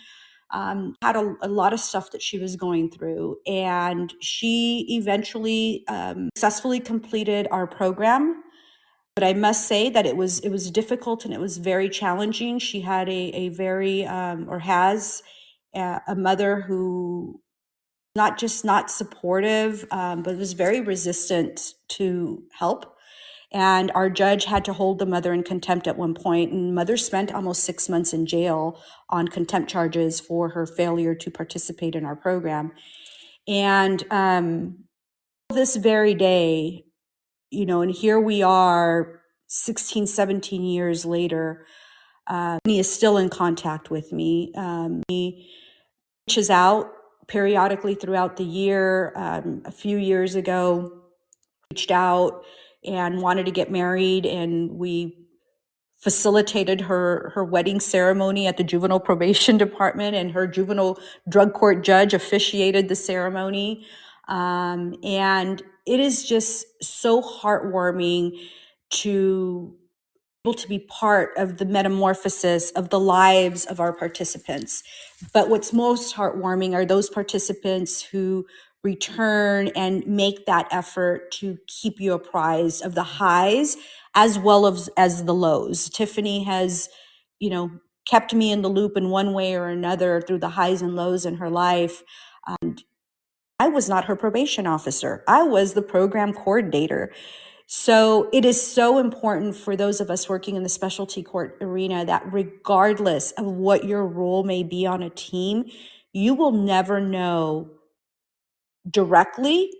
Had a lot of stuff that she was going through. And she eventually successfully completed our program. But I must say that it was difficult and it was very challenging. She had a very or has a mother who not just not supportive, but was very resistant to help. And our judge had to hold the mother in contempt at one point, and mother spent almost 6 months in jail on contempt charges for her failure to participate in our program. And this very day, and here we are 16, 17 years later, He is still in contact with me. He reaches out periodically throughout the year. A few years ago, reached out and wanted to get married, and we facilitated her wedding ceremony at the juvenile probation department, and her juvenile drug court judge officiated the ceremony. And it is just so heartwarming to be able to be part of the metamorphosis of the lives of our participants. But what's most heartwarming are those participants who return and make that effort to keep you apprised of the highs as well as the lows. Tiffany has, kept me in the loop in one way or another through the highs and lows in her life. I was not her probation officer. I was the program coordinator. So it is so important for those of us working in the specialty court arena that regardless of what your role may be on a team, you will never know directly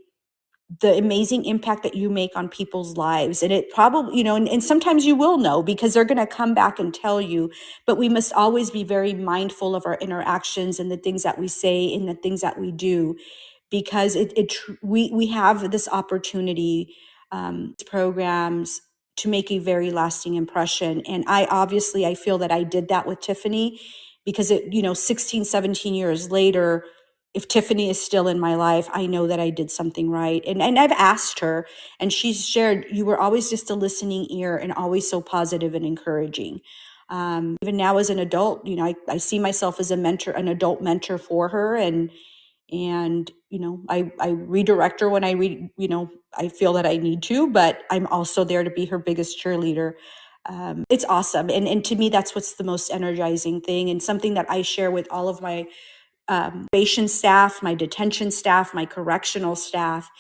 the amazing impact that you make on people's lives. And it probably, and sometimes you will know because they're going to come back and tell you, but we must always be very mindful of our interactions and the things that we say and the things that we do, because we have this opportunity, programs, to make a very lasting impression. And I feel that I did that with Tiffany, because 16, 17 years later, if Tiffany is still in my life, I know that I did something right. And I've asked her, and she's shared, you were always just a listening ear and always so positive and encouraging. Even now as an adult, I see myself as a mentor, an adult mentor for her. And I redirect her when I feel that I need to, but I'm also there to be her biggest cheerleader. It's awesome. And to me, that's what's the most energizing thing, and something that I share with all of my probation staff, my detention staff, my correctional staff,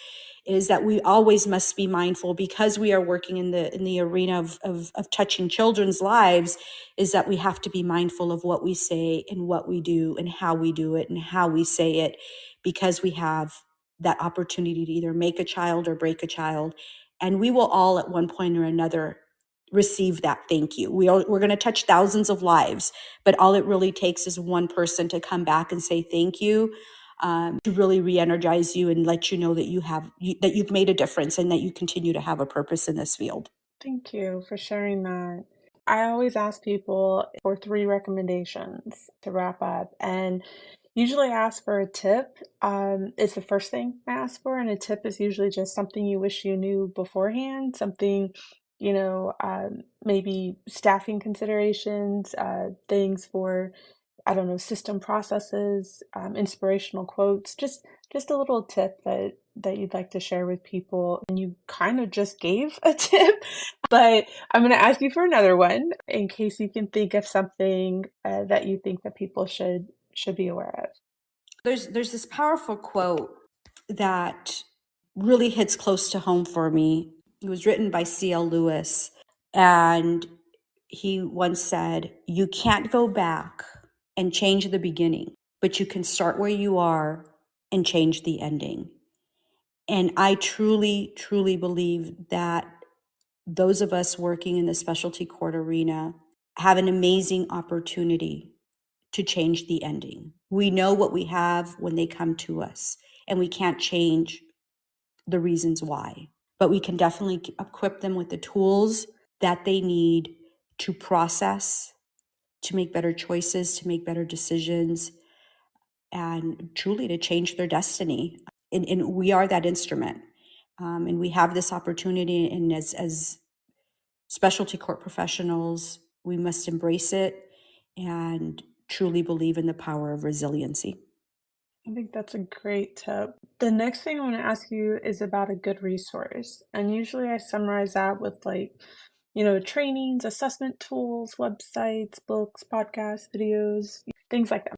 is that we always must be mindful, because we are working in the arena of touching children's lives, is that we have to be mindful of what we say and what we do and how we do it and how we say it, because we have that opportunity to either make a child or break a child. And we will all at one point or another receive that thank you. We're going to touch thousands of lives, but all it really takes is one person to come back and say thank you, to really re-energize you and let you know that that you've made a difference and that you continue to have a purpose in this field. Thank you for sharing that. I always ask people for 3 recommendations to wrap up, and usually I ask for a tip. It's the first thing I ask for, and a tip is usually just something you wish you knew beforehand, something, maybe staffing considerations, things for, I don't know, system processes, inspirational quotes, just a little tip that you'd like to share with people. And you kind of just gave a tip, but I'm going to ask you for another one in case you can think of something that you think that people should be aware of. There's this powerful quote that really hits close to home for me. It was written by C.L. Lewis, and he once said, "You can't go back and change the beginning, but you can start where you are and change the ending." And I truly, truly believe that those of us working in the specialty court arena have an amazing opportunity to change the ending. We know what we have when they come to us, and we can't change the reasons why, but we can definitely equip them with the tools that they need to process, to make better choices, to make better decisions, and truly to change their destiny. And we are that instrument. And we have this opportunity, and as specialty court professionals, we must embrace it and truly believe in the power of resiliency. I think that's a great tip. The next thing I want to ask you is about a good resource. And usually I summarize that with trainings, assessment tools, websites, books, podcasts, videos, things like that.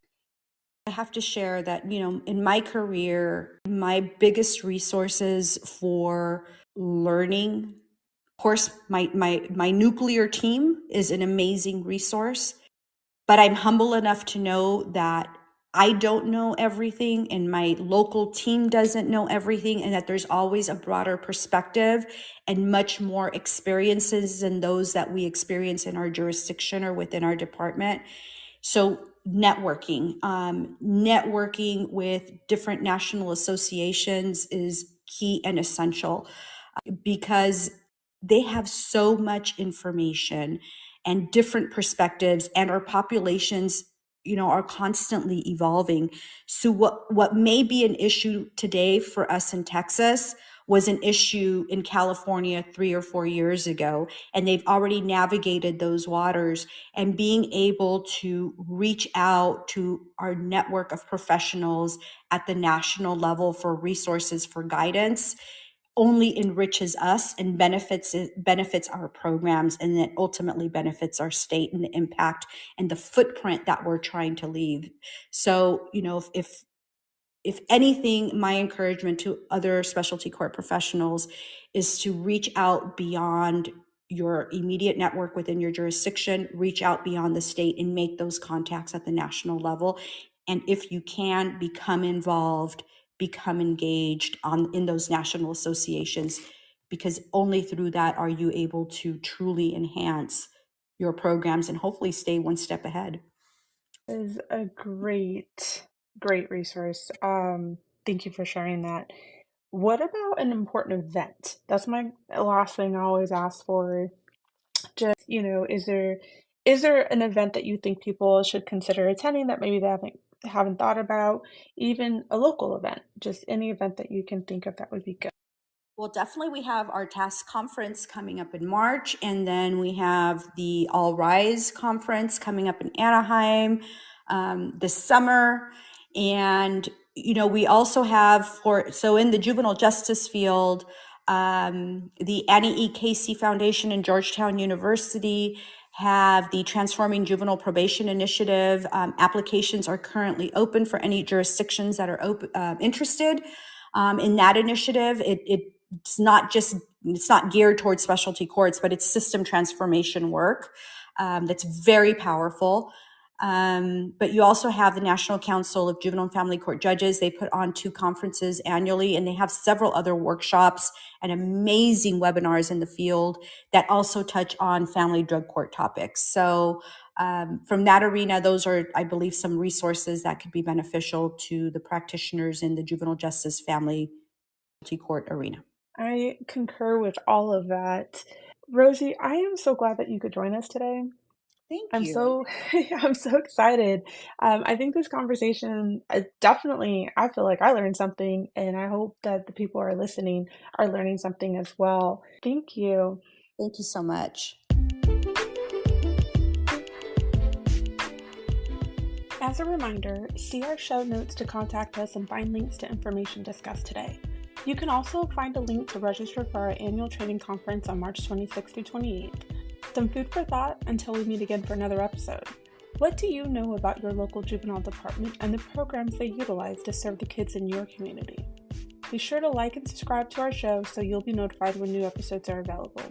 I have to share that, in my career, my biggest resources for learning, of course, my nuclear team is an amazing resource, but I'm humble enough to know that I don't know everything and my local team doesn't know everything, and that there's always a broader perspective and much more experiences than those that we experience in our jurisdiction or within our department. So networking with different national associations is key and essential, because they have so much information and different perspectives, and our populations, are constantly evolving. So what may be an issue today for us in Texas was an issue in California 3 or 4 years ago, and they've already navigated those waters. And being able to reach out to our network of professionals at the national level for resources, for guidance, only enriches us and benefits our programs, and then ultimately benefits our state and the impact and the footprint that we're trying to leave. So, if anything, my encouragement to other specialty court professionals is to reach out beyond your immediate network within your jurisdiction, reach out beyond the state and make those contacts at the national level. And if you can, become involved, become engaged in those national associations, because only through that are you able to truly enhance your programs and hopefully stay one step ahead. Is a great resource. Thank you for sharing that. What about an important event? That's my last thing I always ask for. Just, is there an event that you think people should consider attending that maybe they haven't thought about? Even a local event, just any event that you can think of that would be good. Well, definitely we have our TASC conference coming up in March, and then we have the All Rise conference coming up in Anaheim this summer. And, we also have so in the juvenile justice field, the Annie E. Casey Foundation and Georgetown University have the Transforming Juvenile Probation Initiative. Applications are currently open for any jurisdictions that are interested in that initiative. It's not geared towards specialty courts, but it's system transformation work that's very powerful. But you also have the National Council of Juvenile and Family Court Judges. They put on 2 conferences annually, and they have several other workshops and amazing webinars in the field that also touch on family drug court topics. So from that arena, those are, I believe, some resources that could be beneficial to the practitioners in the juvenile justice family court arena. I concur with all of that. Rosie, I am so glad that you could join us today. Thank I'm you. so I'm so excited. I think this conversation definitely, I feel like I learned something, and I hope that the people who are listening are learning something as well. Thank you. Thank you so much. As a reminder, see our show notes to contact us and find links to information discussed today. You can also find a link to register for our annual training conference on March 26th through 28th. Some food for thought until we meet again for another episode. What do you know about your local juvenile department and the programs they utilize to serve the kids in your community? Be sure to like and subscribe to our show so you'll be notified when new episodes are available.